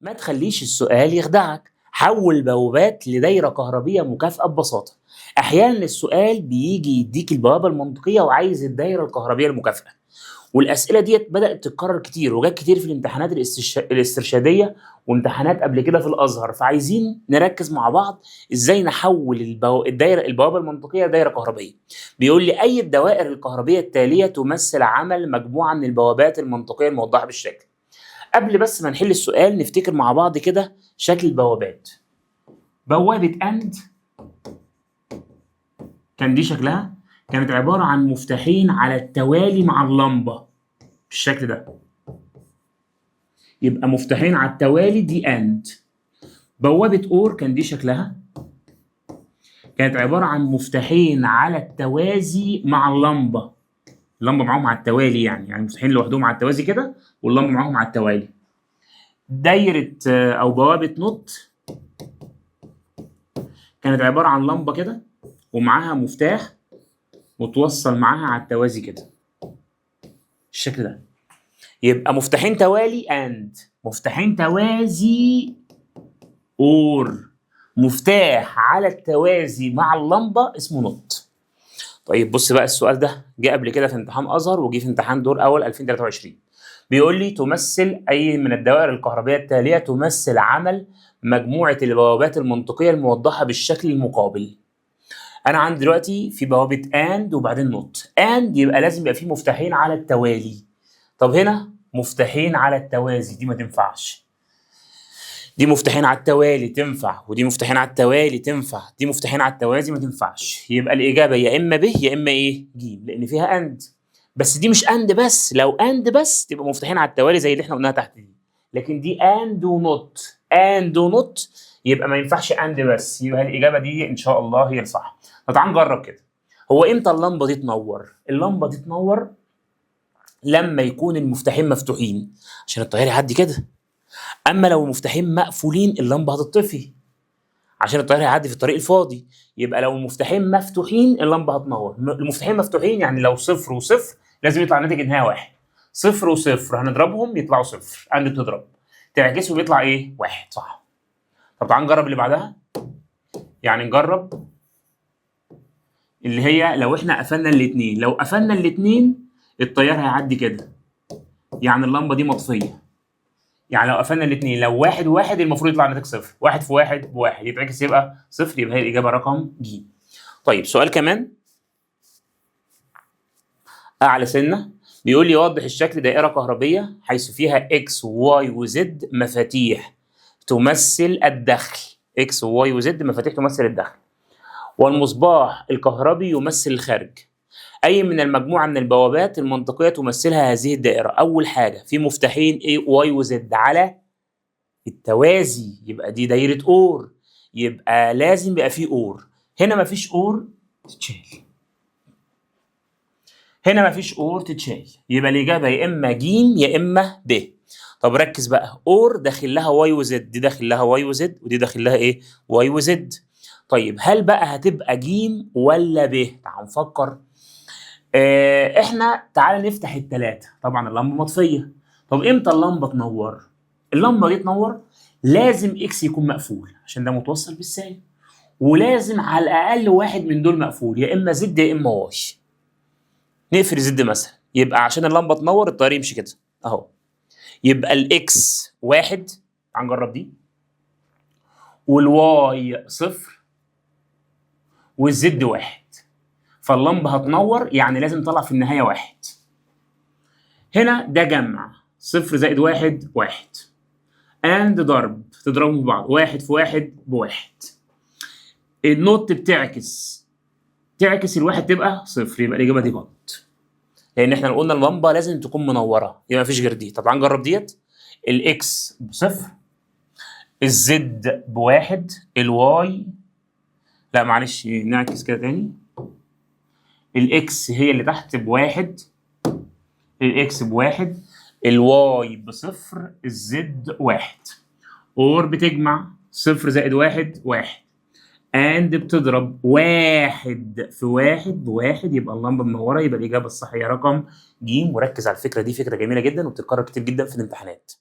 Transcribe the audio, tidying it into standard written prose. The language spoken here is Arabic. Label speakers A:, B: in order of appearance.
A: ما تخليش السؤال يخدعك، حول البوابات لدايرة كهربية مكافئة ببساطة. أحيانا السؤال بيجي يديك البوابة المنطقية وعايز الدايرة الكهربية المكافئة، والأسئلة ديت بدأت تتكرر كتير وجات كتير في الامتحانات الاسترشادية وامتحانات قبل كده في الأزهر، فعايزين نركز مع بعض إزاي نحول البوابة المنطقية لدايرة كهربية. بيقول لي أي الدوائر الكهربية التالية تمثل عمل مجموعة من البوابات المنطقية الموضحة بالشكل. قبل بس ما نحل السؤال نفتكر مع بعض كده شكل البوابات. بوابة أند كان دي شكلها، كانت عبارة عن مفتاحين على التوالي مع اللمبة بالشكل ده، يبقى مفتاحين على التوالي دي أند. بوابة أور كان دي شكلها، كانت عبارة عن مفتاحين على التوازي مع اللمبة، اللمبة معاهم على التوالي، يعني مفتاحين لوحدهم على التوازي كده واللمبة معاهم على التوالي. دايرة أو بوابة نوت كانت عبارة عن لمبة كده ومعاها مفتاح متوصل معاها على التوازي كده الشكل ده، يبقى مفتاحين توالي اند، مفتاحين توازي اور، مفتاح على التوازي مع اللمبة اسمه نوت. طيب بص بقى، السؤال ده جه قبل كده في امتحان أزهر وجه في امتحان دور أول 2023. بيقول لي تمثل أي من الدوائر الكهربية التالية تمثل عمل مجموعة البوابات المنطقية الموضحة بالشكل المقابل. أنا عندي دلوقتي في بوابة أند وبعدين نوت. أند يبقى لازم يبقى فيه مفتاحين على التوالي، طب هنا مفتاحين على التوازي دي ما تنفعش، دي مفتاحين على التوالي تنفع ودي مفتاحين على التوالي تنفع، دي مفتاحين على التوازي ما تنفعش. يبقى الإجابة يا إما ب يا إما إيه ج، لأن فيها أند. بس دي مش أند بس، لو أند بس تبقى مفتاحين على التوالي زي اللي إحنا قلناها تحت دي، لكن دي أند ونوت، أند ونوت يبقى ما ينفعش أند بس، يبقى الإجابة دي إن شاء الله هي الصح. فتعال نجرب كده. هو إمتى اللمبة دي تنور؟ اللمبة دي تنور لما يكون المفتاحين مفتوحين عشان التيار يعدي كده. اما لو المفتاحين مقفولين اللمبه هتطفي عشان التيار هيعدي في الطريق الفاضي. يبقى لو المفتاحين مفتوحين اللمبه هتنور. المفتاحين مفتوحين يعني لو صفر وصفر لازم يطلع ناتج النهايه واحد. صفر وصفر هنضربهم يطلعوا صفر، قال بتضرب تعكسهم يطلع ايه؟ واحد، صح. طب تعال نجرب اللي بعدها. يعني نجرب اللي هي لو احنا قفلنا الاثنين، لو قفلنا الاثنين التيار هيعدي كده، يعني اللمبه دي مطفيه. يعني لو قفلنا الاثنين، لو واحد وواحد المفروض يطلع ناتج صفر، واحد في واحد بواحد يتعكس يبقى صفر، يبقى هي الإجابة رقم ج. طيب سؤال كمان أعلى سنة، بيقول لي وضح الشكل دائرة كهربية حيث فيها إكس وواي وزد مفاتيح تمثل الدخل، إكس وواي وزد مفاتيح تمثل الدخل، والمصباح الكهربي يمثل الخارج. أي من المجموعة من البوابات المنطقية تمثلها هذه الدائرة؟ أول حاجة في مفتاحين A واي وزد على التوازي، يبقى دي دايرة أور، يبقى لازم يبقى فيه أور. هنا مفيش أور تتشال، هنا مفيش أور تتشال، يبقى الإجابة يا إما ج يا إما ب. طب ركز بقى، أور داخل لها واي وزد، دي داخل لها واي وزد ودي داخل لها إيه؟ واي وزد. طيب هل بقى هتبقى ج ولا ب؟ تعال نفكر. إحنا تعال نفتح التلاتة، طبعا اللمبة مطفية. طب إمتى اللمبة تنور؟ اللمبة دي تنور لازم اكس يكون مقفول عشان ده متوصل بالسالب، ولازم على الاقل واحد من دول مقفول، يا اما زد يا اما واي. نقفل زد مثلا، يبقى عشان اللمبه تنور التيار يمشي كده اهو، يبقى الاكس واحد، تعال نجرب دي، والواي صفر والزد واحد، فاللمبه هتنور يعني لازم تطلع في النهايه واحد. هنا ده جمع، صفر زائد واحد واحد، اند ضرب تضربهم في بعض، واحد في واحد بواحد. النوت بتعكس، تعكس الواحد تبقى صفر، يبقى الاجابه دي غلط، لان احنا قلنا اللمبه لازم تكون منوره، يبقى مفيش غير دي. طب نجرب ديت، الاكس بصفر، الزد بواحد، الواي لا معلش نعكس كده تاني، الاكس هي اللي تحت بواحد، الاكس بواحد، الواي بصفر، الزد واحد. اور بتجمع صفر زائد واحد واحد، اند بتضرب واحد في واحد بواحد، يبقى اللمبه منوره، يبقى الاجابه الصح هي رقم ج. وركز على الفكره دي، فكره جميله جدا وبتتكرر كتير جدا في الامتحانات.